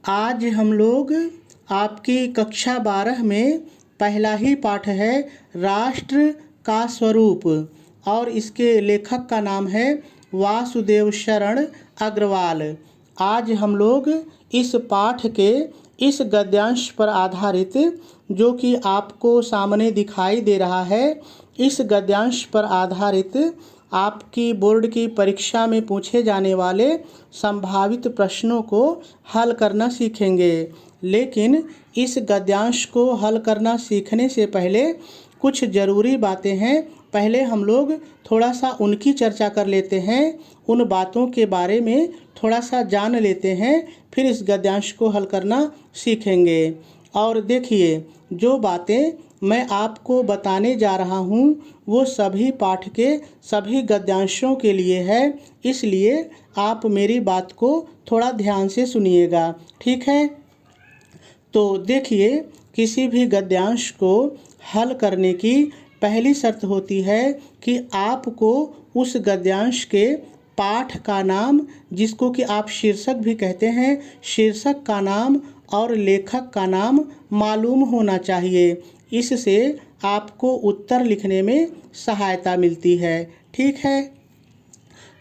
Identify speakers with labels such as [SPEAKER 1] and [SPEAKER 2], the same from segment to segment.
[SPEAKER 1] आज हम लोग आपकी कक्षा 12 में पहला ही पाठ है राष्ट्र का स्वरूप और इसके लेखक का नाम है वासुदेव शरण अग्रवाल। आज हम लोग इस पाठ के इस गद्यांश पर आधारित जो कि आपको सामने दिखाई दे रहा है, इस गद्यांश पर आधारित आपकी बोर्ड की परीक्षा में पूछे जाने वाले संभावित प्रश्नों को हल करना सीखेंगे। लेकिन इस गद्यांश को हल करना सीखने से पहले कुछ ज़रूरी बातें हैं। पहले हम लोग थोड़ा सा उनकी चर्चा कर लेते हैं, उन बातों के बारे में थोड़ा सा जान लेते हैं, फिर इस गद्यांश को हल करना सीखेंगे। और देखिए, जो बातें मैं आपको बताने जा रहा हूँ वो सभी पाठ के सभी गद्यांशों के लिए है, इसलिए आप मेरी बात को थोड़ा ध्यान से सुनिएगा, ठीक है। तो देखिए, किसी भी गद्यांश को हल करने की पहली शर्त होती है कि आपको उस गद्यांश के पाठ का नाम, जिसको कि आप शीर्षक भी कहते हैं, शीर्षक का नाम और लेखक का नाम मालूम होना चाहिए। इससे आपको उत्तर लिखने में सहायता मिलती है, ठीक है।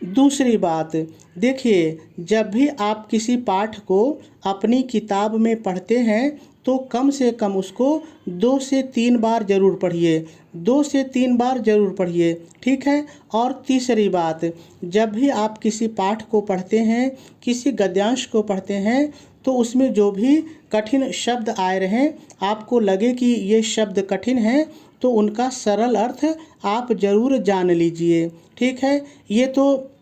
[SPEAKER 1] दूसरी बात, देखिए, जब भी आप किसी पाठ को अपनी किताब में पढ़ते हैं तो कम से कम उसको 2 से 3 बार ज़रूर पढ़िए, 2 से 3 बार ज़रूर पढ़िए, ठीक है। और तीसरी बात, जब भी आप किसी पाठ को पढ़ते हैं, किसी गद्यांश को पढ़ते हैं, तो उसमें जो भी कठिन शब्द आए रहें, आपको लगे कि ये शब्द कठिन हैं, तो उनका सरल अर्थ आप ज़रूर जान लीजिए, ठीक है। ये तो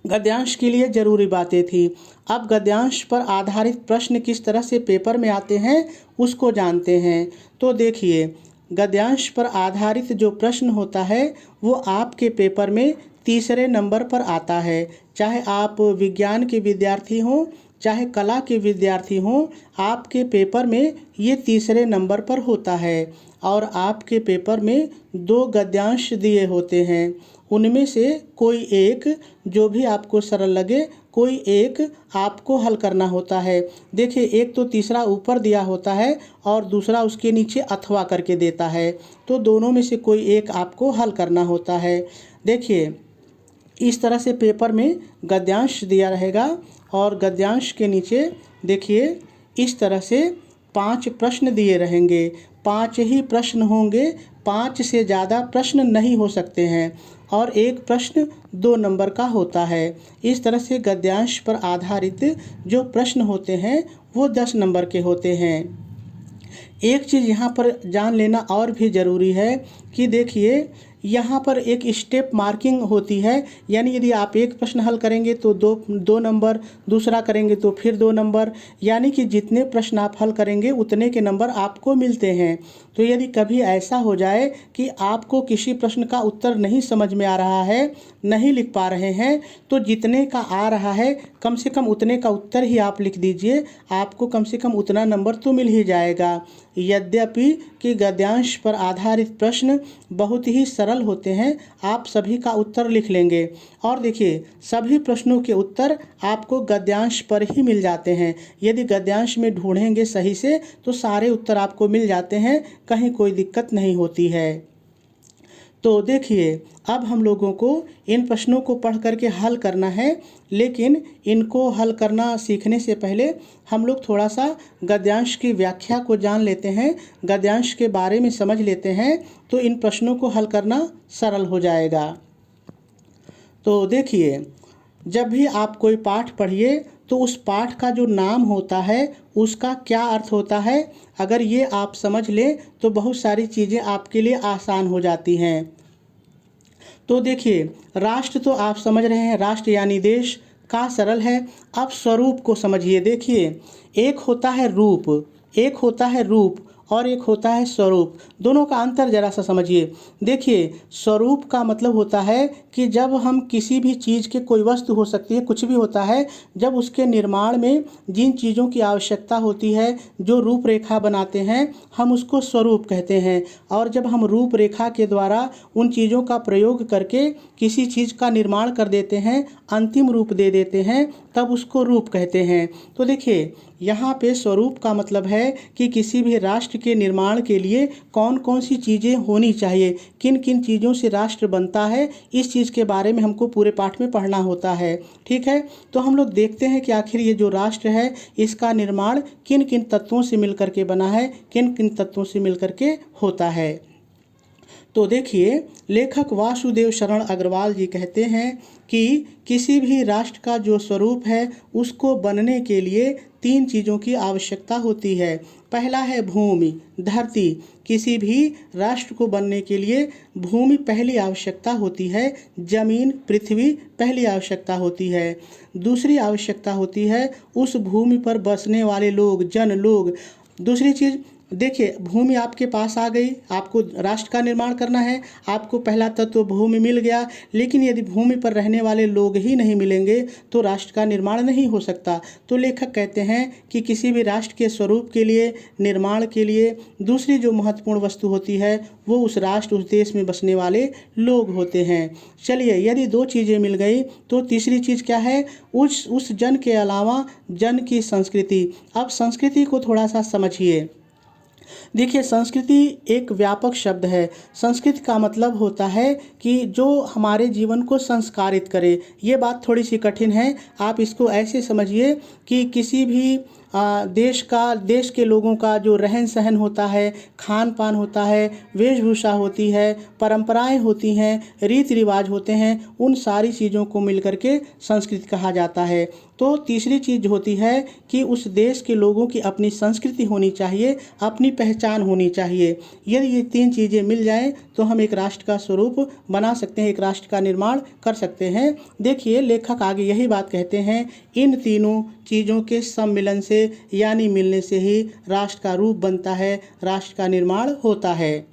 [SPEAKER 1] गद्यांश के लिए ज़रूरी बातें थी। अब गद्यांश पर आधारित प्रश्न किस तरह से पेपर में आते हैं उसको जानते हैं। तो देखिए, गद्यांश पर आधारित जो प्रश्न होता है वो आपके पेपर में तीसरे नंबर पर आता है। चाहे आप विज्ञान के विद्यार्थी हों, चाहे कला के विद्यार्थी हों, आपके पेपर में ये तीसरे नंबर पर होता है। और आपके पेपर में 2 गद्यांश दिए होते हैं, उनमें से कोई एक, जो भी आपको सरल लगे, कोई एक आपको हल करना होता है। देखिए, एक तो तीसरा ऊपर दिया होता है और दूसरा उसके नीचे अथवा करके देता है, तो दोनों में से कोई एक आपको हल करना होता है। देखिए, इस तरह से पेपर में गद्यांश दिया रहेगा और गद्यांश के नीचे देखिए इस तरह से 5 प्रश्न दिए रहेंगे। 5 ही प्रश्न होंगे, 5 से ज़्यादा प्रश्न नहीं हो सकते हैं और एक प्रश्न 2 नंबर का होता है। इस तरह से गद्यांश पर आधारित जो प्रश्न होते हैं वो 10 नंबर के होते हैं। एक चीज़ यहाँ पर जान लेना और भी ज़रूरी है कि देखिए, यहाँ पर एक स्टेप मार्किंग होती है, यानी यदि आप एक प्रश्न हल करेंगे तो 2 नंबर, दूसरा करेंगे तो फिर 2 नंबर, यानी कि जितने प्रश्न आप हल करेंगे उतने के नंबर आपको मिलते हैं। तो यदि कभी ऐसा हो जाए कि आपको किसी प्रश्न का उत्तर नहीं समझ में आ रहा है, नहीं लिख पा रहे हैं, तो जितने का आ रहा है कम से कम उतने का उत्तर ही आप लिख दीजिए, आपको कम से कम उतना नंबर तो मिल ही जाएगा। यद्यपि कि गद्यांश पर आधारित प्रश्न बहुत ही सरल होते हैं, आप सभी का उत्तर लिख लेंगे। और देखिए, सभी प्रश्नों के उत्तर आपको गद्यांश पर ही मिल जाते हैं। यदि गद्यांश में ढूंढेंगे सही से तो सारे उत्तर आपको मिल जाते हैं, कहीं कोई दिक्कत नहीं होती है। तो देखिए, अब हम लोगों को इन प्रश्नों को पढ़ करके हल करना है, लेकिन इनको हल करना सीखने से पहले हम लोग थोड़ा सा गद्यांश की व्याख्या को जान लेते हैं, गद्यांश के बारे में समझ लेते हैं, तो इन प्रश्नों को हल करना सरल हो जाएगा। तो देखिए, जब भी आप कोई पाठ पढ़िए तो उस पाठ का जो नाम होता है उसका क्या अर्थ होता है, अगर ये आप समझ लें तो बहुत सारी चीज़ें आपके लिए आसान हो जाती हैं। तो देखिए, राष्ट्र तो आप समझ रहे हैं, राष्ट्र यानी देश का सरल है। अब स्वरूप को समझिए। देखिए, एक होता है रूप, एक होता है रूप और एक होता है स्वरूप। दोनों का अंतर जरा सा समझिए। देखिए, स्वरूप का मतलब होता है कि जब हम किसी भी चीज़ के, कोई वस्तु हो सकती है, कुछ भी होता है, जब उसके निर्माण में जिन चीज़ों की आवश्यकता होती है, जो रूपरेखा बनाते हैं, हम उसको स्वरूप कहते हैं। और जब हम रूपरेखा के द्वारा उन चीज़ों का प्रयोग करके किसी चीज़ का निर्माण कर देते हैं, अंतिम रूप दे देते हैं, तब उसको रूप कहते हैं। तो देखिए, यहाँ पे स्वरूप का मतलब है कि किसी भी राष्ट्र के निर्माण के लिए कौन कौन सी चीज़ें होनी चाहिए, किन किन चीज़ों से राष्ट्र बनता है, इस चीज़ के बारे में हमको पूरे पाठ में पढ़ना होता है। ठीक है, तो हम लोग देखते हैं कि आखिर ये जो राष्ट्र है इसका निर्माण किन किन तत्वों से मिलकर के बना है, किन किन तत्वों से मिलकर के होता है। तो देखिए, लेखक वासुदेव शरण अग्रवाल जी कहते हैं कि किसी भी राष्ट्र का जो स्वरूप है उसको बनने के लिए 3 चीज़ों की आवश्यकता होती है। पहला है भूमि, धरती। किसी भी राष्ट्र को बनने के लिए भूमि पहली आवश्यकता होती है, जमीन, पृथ्वी पहली आवश्यकता होती है। दूसरी आवश्यकता होती है उस भूमि पर बसने वाले लोग, जन लोग। दूसरी चीज़, देखिए, भूमि आपके पास आ गई, आपको राष्ट्र का निर्माण करना है, आपको पहला तत्व भूमि मिल गया, लेकिन यदि भूमि पर रहने वाले लोग ही नहीं मिलेंगे तो राष्ट्र का निर्माण नहीं हो सकता। तो लेखक कहते हैं कि किसी भी राष्ट्र के स्वरूप के लिए, निर्माण के लिए दूसरी जो महत्वपूर्ण वस्तु होती है वो उस राष्ट्र, उस देश में बसने वाले लोग होते हैं। चलिए, यदि 2 चीज़ें मिल गई तो तीसरी चीज़ क्या है? उस जन के अलावा जन की संस्कृति। अब संस्कृति को थोड़ा सा समझिए। देखिए, संस्कृति एक व्यापक शब्द है। संस्कृति का मतलब होता है कि जो हमारे जीवन को संस्कारित करे। ये बात थोड़ी सी कठिन है, आप इसको ऐसे समझिए कि किसी भी देश के लोगों का जो रहन सहन होता है, खान पान होता है, वेशभूषा होती है, परंपराएं होती हैं, रीति रिवाज होते हैं, उन सारी चीज़ों को मिलकर के संस्कृति कहा जाता है। तो तीसरी चीज़ होती है कि उस देश के लोगों की अपनी संस्कृति होनी चाहिए, अपनी पहचान होनी चाहिए। यदि ये 3 चीज़ें मिल जाएं तो हम एक राष्ट्र का स्वरूप बना सकते हैं, एक राष्ट्र का निर्माण कर सकते हैं। देखिए, लेखक आगे यही बात कहते हैं, इन तीनों चीज़ों के सम्मिलन से यानी मिलने से ही राष्ट्र का रूप बनता है, राष्ट्र का निर्माण होता है।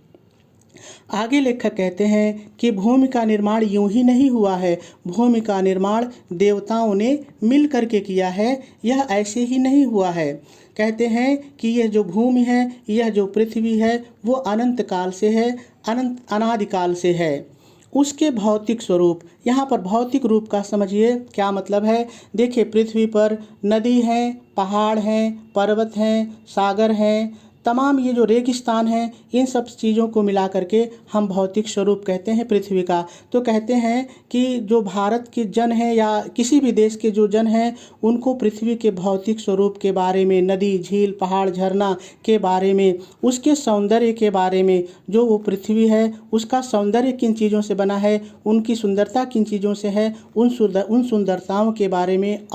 [SPEAKER 1] आगे लेखक कहते हैं कि भूमि का निर्माण यूं ही नहीं हुआ है, भूमि का निर्माण देवताओं ने मिल करके किया है, यह ऐसे ही नहीं हुआ है। कहते हैं कि यह जो भूमि है, यह जो पृथ्वी है, वो अनंत काल से है, अनादिकाल से है। उसके भौतिक स्वरूप, यहाँ पर भौतिक रूप का समझिए क्या मतलब है। देखिए, पृथ्वी पर नदी हैं, पहाड़ हैं, पर्वत हैं, सागर हैं, तमाम ये जो रेगिस्तान हैं, इन सब चीज़ों को मिला करके हम भौतिक स्वरूप कहते हैं पृथ्वी का। तो कहते हैं कि जो भारत के जन हैं या किसी भी देश के जो जन हैं, उनको पृथ्वी के भौतिक स्वरूप के बारे में, नदी, झील, पहाड़, झरना के बारे में, उसके सौंदर्य के बारे में, जो वो पृथ्वी है उसका सौंदर्य किन चीज़ों से बना है, उनकी सुंदरता किन चीज़ों से है, उन सुंदरताओं के बारे में,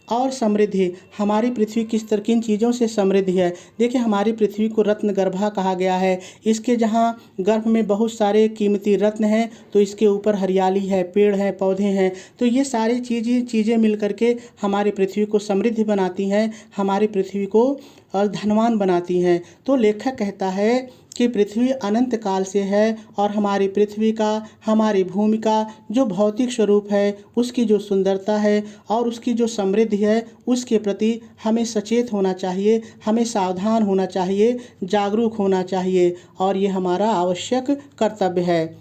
[SPEAKER 1] और समृद्धि, हमारी पृथ्वी किन चीज़ों से समृद्ध है। देखिए, हमारी पृथ्वी को रत्न गर्भा कहा गया है। इसके जहाँ गर्भ में बहुत सारे कीमती रत्न हैं, तो इसके ऊपर हरियाली है, पेड़ हैं, पौधे हैं। तो ये सारी चीज़ें मिल करके हमारी पृथ्वी को समृद्ध बनाती हैं, हमारी पृथ्वी को धनवान बनाती हैं। तो लेखक कहता है कि पृथ्वी अनंत काल से है और हमारी पृथ्वी का, हमारी भूमि का जो भौतिक स्वरूप है, उसकी जो सुंदरता है और उसकी जो समृद्धि है, उसके प्रति हमें सचेत होना चाहिए, हमें सावधान होना चाहिए, जागरूक होना चाहिए, और ये हमारा आवश्यक कर्तव्य है।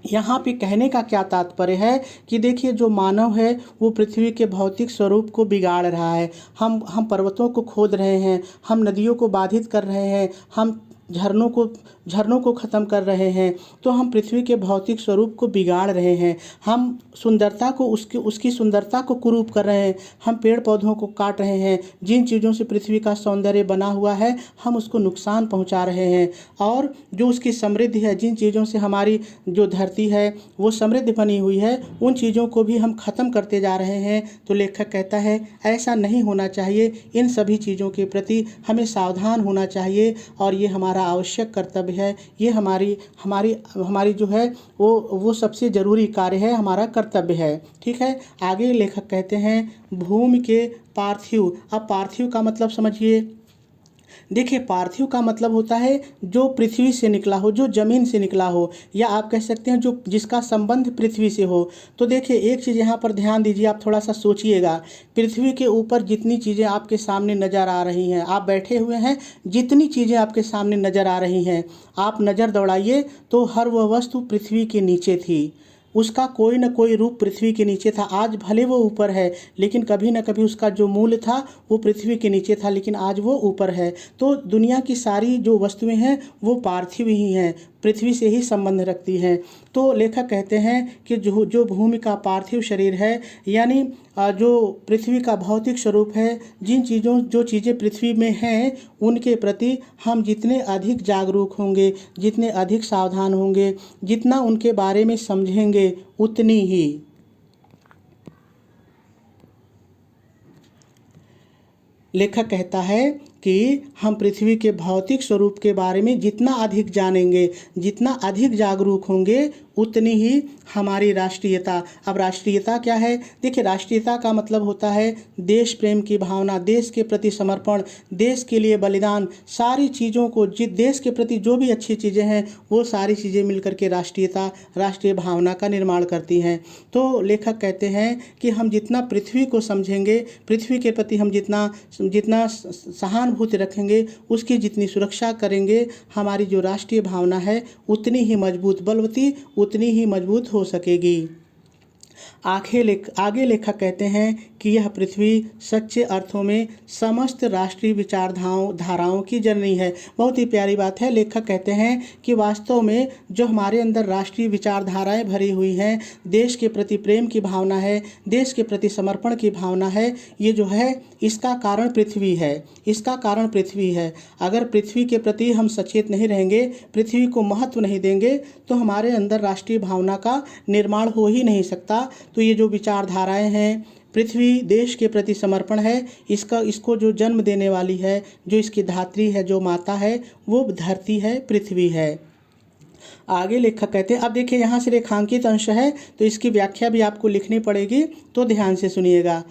[SPEAKER 1] यहाँ पे कहने का क्या तात्पर्य है कि देखिए, जो मानव है वो पृथ्वी के भौतिक स्वरूप को बिगाड़ रहा है। हम पर्वतों को खोद रहे हैं, हम नदियों को बाधित कर रहे हैं, हम झरनों को ख़त्म कर रहे हैं। तो हम पृथ्वी के भौतिक स्वरूप को बिगाड़ रहे हैं, हम सुंदरता को, उसकी सुंदरता को कुरूप कर रहे हैं, हम पेड़ पौधों को काट रहे हैं। जिन चीज़ों से पृथ्वी का सौंदर्य बना हुआ है, हम उसको नुकसान पहुंचा रहे हैं। और जो उसकी समृद्धि है, जिन चीज़ों से हमारी जो धरती है वो समृद्ध बनी हुई है, उन चीज़ों को भी हम ख़त्म करते जा रहे हैं। तो लेखक कहता है ऐसा नहीं होना चाहिए, इन सभी चीज़ों के प्रति हमें सावधान होना चाहिए, और ये हमारा आवश्यक कर्तव्य है। ये हमारी जो है वो सबसे ज़रूरी कार्य है, हमारा कर्तव्य है। ठीक है, आगे लेखक कहते हैं भूमि के पार्थिव। अब पार्थिव का मतलब समझिए। देखिए, पार्थिव का मतलब होता है जो पृथ्वी से निकला हो, जो ज़मीन से निकला हो, या आप कह सकते हैं जो जिसका संबंध पृथ्वी से हो। तो देखिए, एक चीज़ यहाँ पर ध्यान दीजिए, आप थोड़ा सा सोचिएगा। पृथ्वी के ऊपर जितनी चीज़ें आपके सामने नज़र आ रही हैं, आप बैठे हुए हैं, जितनी चीज़ें आपके सामने नज़र आ रही हैं, आप नज़र दौड़ाइए तो हर वह वस्तु पृथ्वी के नीचे थी। उसका कोई न कोई रूप पृथ्वी के नीचे था। आज भले वो ऊपर है, लेकिन कभी न कभी उसका जो मूल था वो पृथ्वी के नीचे था, लेकिन आज वो ऊपर है। तो दुनिया की सारी जो वस्तुएं हैं वो पार्थिव ही हैं, पृथ्वी से ही संबंध रखती हैं। तो लेखक कहते हैं कि जो भूमि का पार्थिव शरीर है, यानी जो पृथ्वी का भौतिक स्वरूप है, जो चीज़ें पृथ्वी में हैं उनके प्रति हम जितने अधिक जागरूक होंगे, जितने अधिक सावधान होंगे, जितना उनके बारे में समझेंगे, उतनी ही लेखक कहता है कि हम पृथ्वी के भौतिक स्वरूप के बारे में जितना अधिक जानेंगे, जितना अधिक जागरूक होंगे, उतनी ही हमारी राष्ट्रीयता। अब राष्ट्रीयता क्या है? देखिए, राष्ट्रीयता का मतलब होता है देश प्रेम की भावना, देश के प्रति समर्पण, देश के लिए बलिदान, सारी चीज़ों को, देश के प्रति जो भी अच्छी चीज़ें हैं वो सारी चीज़ें मिलकर के राष्ट्रीयता, राष्ट्रीय भावना का निर्माण करती हैं। तो लेखक कहते हैं कि हम जितना पृथ्वी को समझेंगे, पृथ्वी के प्रति हम जितना सहानुभूति रखेंगे, उसकी जितनी सुरक्षा करेंगे, हमारी जो राष्ट्रीय भावना है उतनी ही मजबूत, बलवती, उतनी ही मजबूत हो सकेगी। आगे लेखक कहते हैं कि यह पृथ्वी सच्चे अर्थों में समस्त राष्ट्रीय विचारधाराओं की जननी है। बहुत ही प्यारी बात है। लेखक कहते हैं कि वास्तव में जो हमारे अंदर राष्ट्रीय विचारधाराएं भरी हुई हैं, देश के प्रति प्रेम की भावना है, देश के प्रति समर्पण की भावना है, ये जो है इसका कारण पृथ्वी है, इसका कारण पृथ्वी है। अगर पृथ्वी के प्रति हम सचेत नहीं रहेंगे, पृथ्वी को महत्व नहीं देंगे, तो हमारे अंदर राष्ट्रीय भावना का निर्माण हो ही नहीं सकता। तो ये जो विचारधाराएं हैं, पृथ्वी देश के प्रति समर्पण है, इसको जो जन्म देने वाली है, जो इसकी धात्री है, जो माता है, वो धरती है, पृथ्वी है। आगे लेखक कहते हैं, अब देखिए यहाँ से रेखांकित अंश है तो इसकी व्याख्या भी आपको लिखनी पड़ेगी, तो ध्यान से सुनिएगा।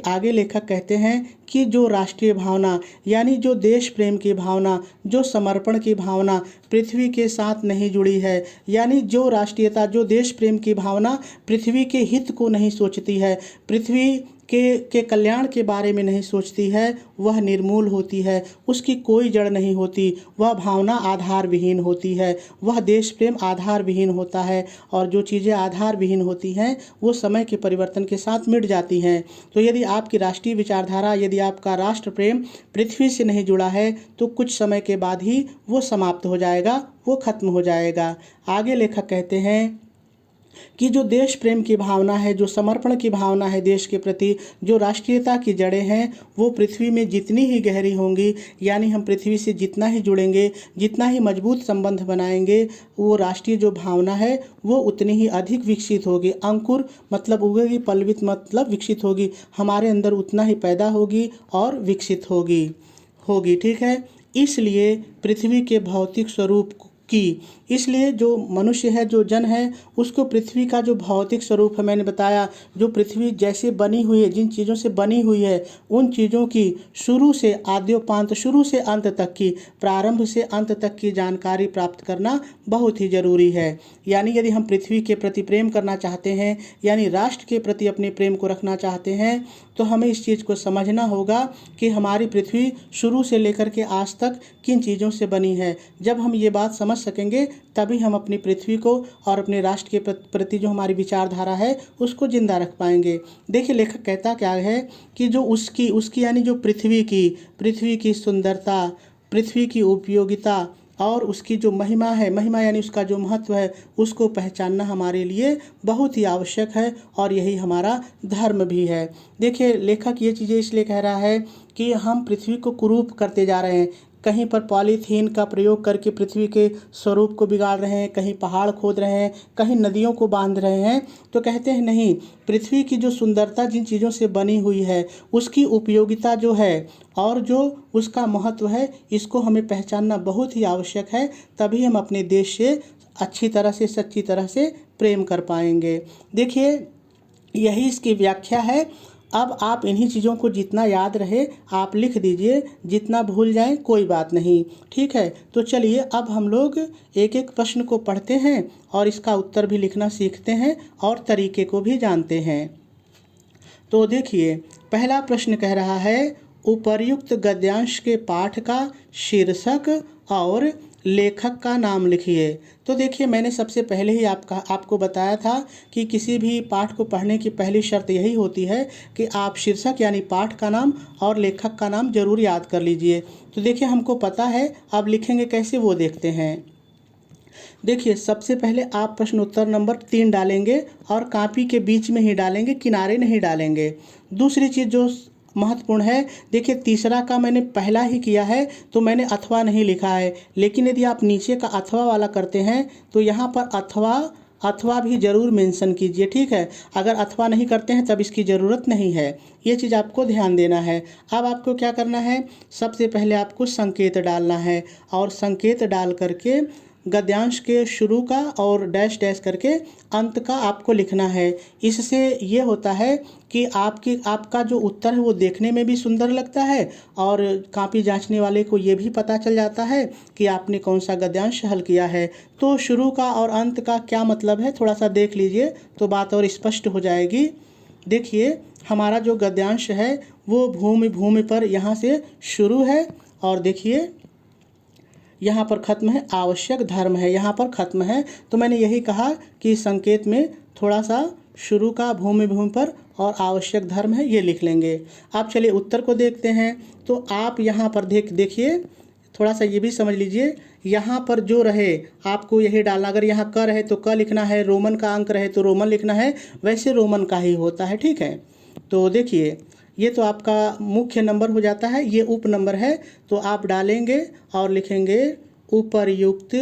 [SPEAKER 1] आगे लेखक कहते हैं कि जो राष्ट्रीय भावना, यानी जो देश प्रेम की भावना, जो समर्पण की भावना पृथ्वी के साथ नहीं जुड़ी है, यानी जो राष्ट्रीयता, जो देश प्रेम की भावना पृथ्वी के हित को नहीं सोचती है, पृथ्वी के कल्याण के बारे में नहीं सोचती है, वह निर्मूल होती है, उसकी कोई जड़ नहीं होती, वह भावना आधार विहीन होती है, वह देश प्रेम आधार विहीन होता है। और जो चीज़ें आधार विहीन होती हैं वो समय के परिवर्तन के साथ मिट जाती हैं। तो यदि आपकी राष्ट्रीय विचारधारा, यदि आपका राष्ट्र प्रेम पृथ्वी से नहीं जुड़ा है, तो कुछ समय के बाद ही वो समाप्त हो जाएगा, वो खत्म हो जाएगा। आगे लेखक कहते हैं कि जो देश प्रेम की भावना है, जो समर्पण की भावना है देश के प्रति, जो राष्ट्रीयता की जड़ें हैं, वो पृथ्वी में जितनी ही गहरी होंगी, यानी हम पृथ्वी से जितना ही जुड़ेंगे, जितना ही मजबूत संबंध बनाएंगे, वो राष्ट्रीय जो भावना है वो उतनी ही अधिक विकसित होगी। अंकुर मतलब उगेगी, पल्लवित मतलब विकसित होगी, हमारे अंदर उतना ही पैदा होगी और विकसित होगी। ठीक है। इसलिए पृथ्वी के भौतिक स्वरूप इसलिए जो मनुष्य है, जो जन है, उसको पृथ्वी का जो भौतिक स्वरूप है, मैंने बताया, जो पृथ्वी जैसे बनी हुई है, जिन चीज़ों से बनी हुई है, उन चीज़ों की शुरू से आद्योपांत, शुरू से अंत तक की, प्रारंभ से अंत तक की जानकारी प्राप्त करना बहुत ही ज़रूरी है। यानी यदि हम पृथ्वी के प्रति प्रेम करना चाहते हैं, यानी राष्ट्र के प्रति अपने प्रेम को रखना चाहते हैं, तो हमें इस चीज़ को समझना होगा कि हमारी पृथ्वी शुरू से लेकर के आज तक किन चीज़ों से बनी है। जब हम ये बात समझ सकेंगे, तभी हम अपनी पृथ्वी को और अपने राष्ट्र के प्रति जो हमारी विचारधारा है उसको जिंदा रख पाएंगे। देखिए लेखक कहता क्या है कि जो उसकी यानी जो पृथ्वी की सुंदरता, पृथ्वी की उपयोगिता और उसकी जो महिमा है, महिमा यानी उसका जो महत्व है, उसको पहचानना हमारे लिए बहुत ही आवश्यक है और यही हमारा धर्म भी है। देखिए लेखक ये चीज़ें इसलिए कह रहा है कि हम पृथ्वी को कुरूप करते जा रहे हैं, कहीं पर पॉलीथीन का प्रयोग करके पृथ्वी के स्वरूप को बिगाड़ रहे हैं, कहीं पहाड़ खोद रहे हैं, कहीं नदियों को बांध रहे हैं। तो कहते हैं नहीं, पृथ्वी की जो सुंदरता जिन चीज़ों से बनी हुई है, उसकी उपयोगिता जो है और जो उसका महत्व है, इसको हमें पहचानना बहुत ही आवश्यक है। तभी हम अपने देश से अच्छी तरह से, सच्ची तरह से प्रेम कर पाएंगे। देखिए यही इसकी व्याख्या है। अब आप इन्हीं चीज़ों को जितना याद रहे आप लिख दीजिए, जितना भूल जाएं कोई बात नहीं। ठीक है। तो चलिए अब हम लोग एक एक प्रश्न को पढ़ते हैं और इसका उत्तर भी लिखना सीखते हैं और तरीके को भी जानते हैं। तो देखिए पहला प्रश्न कह रहा है, उपर्युक्त गद्यांश के पाठ का शीर्षक और लेखक का नाम लिखिए। तो देखिए, मैंने सबसे पहले ही आपको बताया था कि किसी भी पाठ को पढ़ने की पहली शर्त यही होती है कि आप शीर्षक यानी पाठ का नाम और लेखक का नाम ज़रूर याद कर लीजिए। तो देखिए, हमको पता है, अब लिखेंगे कैसे वो देखते हैं। देखिए, सबसे पहले आप प्रश्न उत्तर नंबर 3 डालेंगे और कापी के बीच में ही डालेंगे, किनारे नहीं डालेंगे। दूसरी चीज़ जो महत्वपूर्ण है, देखिए तीसरा का मैंने पहला ही किया है तो मैंने अथवा नहीं लिखा है, लेकिन यदि आप नीचे का अथवा वाला करते हैं तो यहाँ पर अथवा भी ज़रूर मेंशन कीजिए, ठीक है। अगर अथवा नहीं करते हैं तब इसकी ज़रूरत नहीं है, ये चीज़ आपको ध्यान देना है। अब आपको क्या करना है, सबसे पहले आपको संकेत डालना है और संकेत डाल करके गद्यांश के शुरू का और डैश डैश करके अंत का आपको लिखना है। इससे ये होता है कि आपका जो उत्तर है वो देखने में भी सुंदर लगता है और कॉपी जांचने वाले को ये भी पता चल जाता है कि आपने कौन सा गद्यांश हल किया है। तो शुरू का और अंत का क्या मतलब है, थोड़ा सा देख लीजिए तो बात और स्पष्ट हो जाएगी। देखिए, हमारा जो गद्यांश है वो भूमि पर यहाँ से शुरू है और देखिए यहाँ पर खत्म है, आवश्यक धर्म है यहाँ पर खत्म है। तो मैंने यही कहा कि संकेत में थोड़ा सा शुरू का भूमि पर और आवश्यक धर्म है ये लिख लेंगे। आप चलिए उत्तर को देखते हैं। तो आप यहाँ पर देखिए, थोड़ा सा ये भी समझ लीजिए, यहाँ पर जो रहे आपको यही डालना। अगर यहाँ क रहे तो क लिखना है, रोमन का अंक रहे तो रोमन लिखना है, वैसे रोमन का ही होता है, ठीक है। तो देखिए, ये तो आपका मुख्य नंबर हो जाता है, ये उप नंबर है। तो आप डालेंगे और लिखेंगे उपर्युक्त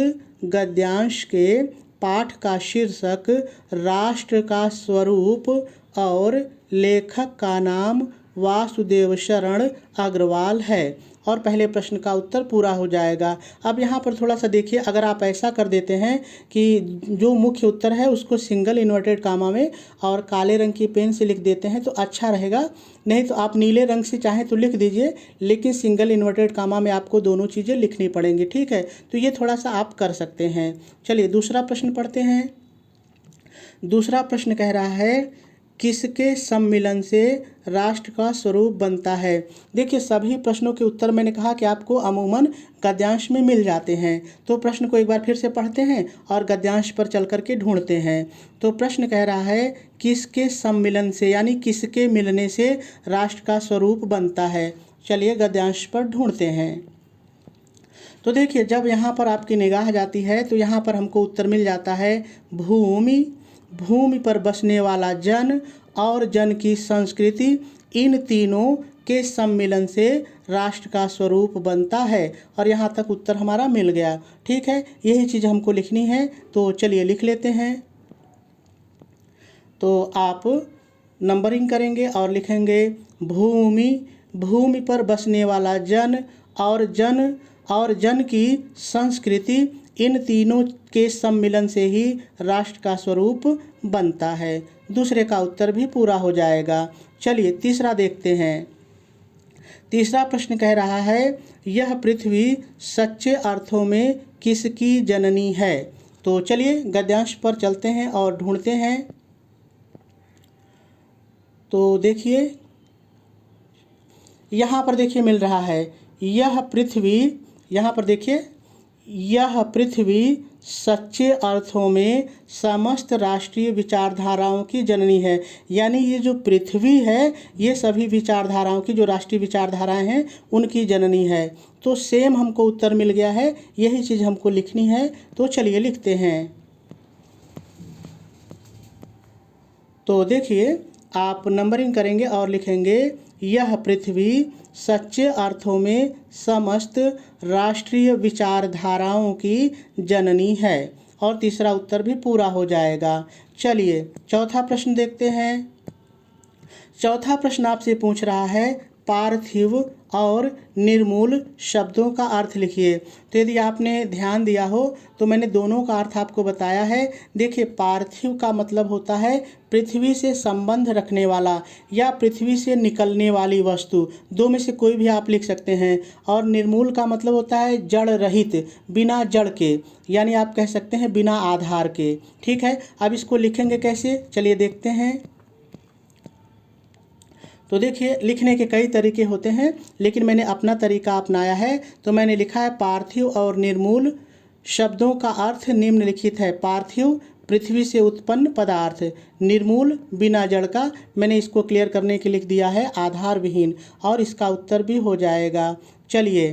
[SPEAKER 1] गद्यांश के पाठ का शीर्षक, राष्ट्र का स्वरूप और लेखक का नाम वासुदेव शरण अग्रवाल है और पहले प्रश्न का उत्तर पूरा हो जाएगा। अब यहाँ पर थोड़ा सा देखिए, अगर आप ऐसा कर देते हैं कि जो मुख्य उत्तर है उसको सिंगल इन्वर्टेड कामा में और काले रंग की पेन से लिख देते हैं तो अच्छा रहेगा। नहीं तो आप नीले रंग से चाहें तो लिख दीजिए, लेकिन सिंगल इन्वर्टेड कामा में आपको दोनों चीज़ें लिखनी पड़ेंगी, ठीक है। तो ये थोड़ा सा आप कर सकते हैं। चलिए दूसरा प्रश्न पढ़ते हैं। दूसरा प्रश्न कह रहा है, किसके सम्मिलन से राष्ट्र का स्वरूप बनता है। देखिए, सभी प्रश्नों के उत्तर मैंने कहा कि आपको अमूमन गद्यांश में मिल जाते हैं। तो प्रश्न को एक बार फिर से पढ़ते हैं और गद्यांश पर चल करके ढूंढते हैं। तो प्रश्न कह रहा है, किसके सम्मिलन से यानी किसके मिलने से राष्ट्र का स्वरूप बनता है। चलिए गद्यांश पर ढूंढते हैं। तो देखिए, जब यहाँ पर आपकी निगाह जाती है तो यहाँ पर हमको उत्तर मिल जाता है, भूमि पर बसने वाला जन और जन की संस्कृति, इन तीनों के सम्मिलन से राष्ट्र का स्वरूप बनता है। और यहाँ तक उत्तर हमारा मिल गया, ठीक है। यही चीज़ हमको लिखनी है, तो चलिए लिख लेते हैं। तो आप नंबरिंग करेंगे और लिखेंगे भूमि पर बसने वाला जन और जन की संस्कृति, इन तीनों के सम्मिलन से ही राष्ट्र का स्वरूप बनता है। दूसरे का उत्तर भी पूरा हो जाएगा। चलिए तीसरा देखते हैं। तीसरा प्रश्न कह रहा है, यह पृथ्वी सच्चे अर्थों में किसकी जननी है। तो चलिए गद्यांश पर चलते हैं और ढूंढते हैं। तो देखिए, यहाँ पर देखिए मिल रहा है, यह पृथ्वी सच्चे अर्थों में समस्त राष्ट्रीय विचारधाराओं की जननी है। यानी ये जो पृथ्वी है ये सभी विचारधाराओं की, जो राष्ट्रीय विचारधाराएं हैं उनकी जननी है। तो सेम हमको उत्तर मिल गया है, यही चीज़ हमको लिखनी है। तो चलिए लिखते हैं। तो देखिए, आप नंबरिंग करेंगे और लिखेंगे, यह पृथ्वी सच्चे अर्थों में समस्त राष्ट्रीय विचारधाराओं की जननी है और तीसरा उत्तर भी पूरा हो जाएगा। चलिए चौथा प्रश्न देखते हैं। चौथा प्रश्न आपसे पूछ रहा है, पार्थिव और निर्मूल शब्दों का अर्थ लिखिए। तो यदि आपने ध्यान दिया हो तो मैंने दोनों का अर्थ आपको बताया है। देखिए, पार्थिव का मतलब होता है पृथ्वी से संबंध रखने वाला या पृथ्वी से निकलने वाली वस्तु, दो में से कोई भी आप लिख सकते हैं। और निर्मूल का मतलब होता है जड़ रहित, बिना जड़ के, यानी आप कह सकते हैं बिना आधार के, ठीक है। अब इसको लिखेंगे कैसे, चलिए देखते हैं। तो देखिए, लिखने के कई तरीके होते हैं, लेकिन मैंने अपना तरीका अपनाया है। तो मैंने लिखा है, पार्थिव और निर्मूल शब्दों का अर्थ निम्नलिखित है। पार्थिव, पृथ्वी से उत्पन्न पदार्थ। निर्मूल, बिना जड़ का। मैंने इसको क्लियर करने के लिख दिया है आधार विहीन, और इसका उत्तर भी हो जाएगा। चलिए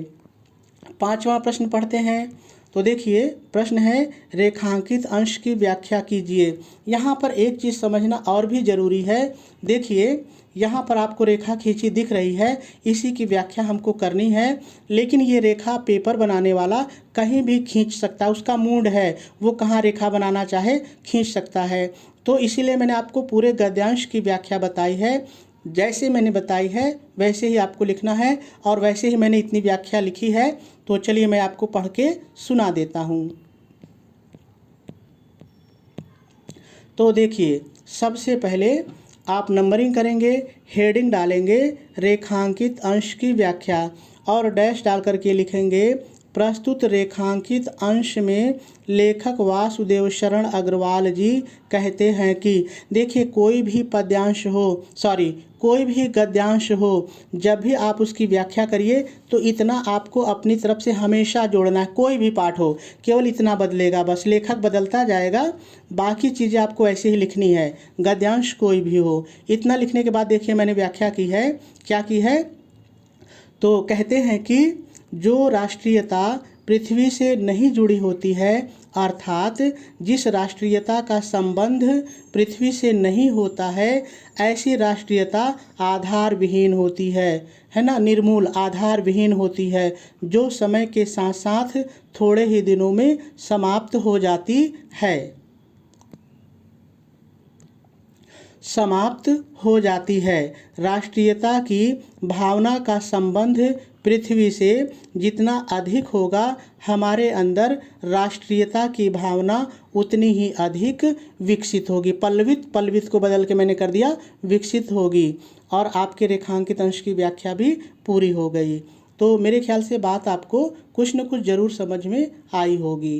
[SPEAKER 1] 5वां प्रश्न पढ़ते हैं। तो देखिए प्रश्न है रेखांकित अंश की व्याख्या कीजिए। यहाँ पर एक चीज़ समझना और भी ज़रूरी है। देखिए यहाँ पर आपको रेखा खींची दिख रही है, इसी की व्याख्या हमको करनी है। लेकिन ये रेखा पेपर बनाने वाला कहीं भी खींच सकता है, उसका मूड है, वो कहाँ रेखा बनाना चाहे खींच सकता है। तो इसीलिए मैंने आपको पूरे गद्यांश की व्याख्या बताई है। जैसे मैंने बताई है वैसे ही आपको लिखना है, और वैसे ही मैंने इतनी व्याख्या लिखी है। तो चलिए मैं आपको पढ़ के सुना देता हूँ। तो देखिए सबसे पहले आप नंबरिंग करेंगे, हेडिंग डालेंगे रेखांकित अंश की व्याख्या, और डैश डाल करके लिखेंगे प्रस्तुत रेखांकित अंश में लेखक वासुदेव शरण अग्रवाल जी कहते हैं कि। देखिए कोई भी पद्यांश हो, कोई भी गद्यांश हो, जब भी आप उसकी व्याख्या करिए तो इतना आपको अपनी तरफ से हमेशा जोड़ना है। कोई भी पाठ हो, केवल इतना बदलेगा, बस लेखक बदलता जाएगा, बाकी चीज़ें आपको ऐसे ही लिखनी है। गद्यांश कोई भी हो, इतना लिखने के बाद देखिए मैंने व्याख्या की है, क्या की है। तो कहते हैं कि जो राष्ट्रीयता पृथ्वी से नहीं जुड़ी होती है, अर्थात जिस राष्ट्रीयता का संबंध पृथ्वी से नहीं होता है, ऐसी राष्ट्रीयता आधार विहीन होती है ना, निर्मूल आधार विहीन होती है, जो समय के साथ साथ थोड़े ही दिनों में समाप्त हो जाती है। समाप्त हो जाती है। राष्ट्रीयता की भावना का संबंध पृथ्वी से जितना अधिक होगा, हमारे अंदर राष्ट्रीयता की भावना उतनी ही अधिक विकसित होगी। पल्लवित को बदल के मैंने कर दिया विकसित होगी। और आपके रेखांकित अंश की व्याख्या भी पूरी हो गई। तो मेरे ख्याल से बात आपको कुछ न कुछ ज़रूर समझ में आई होगी।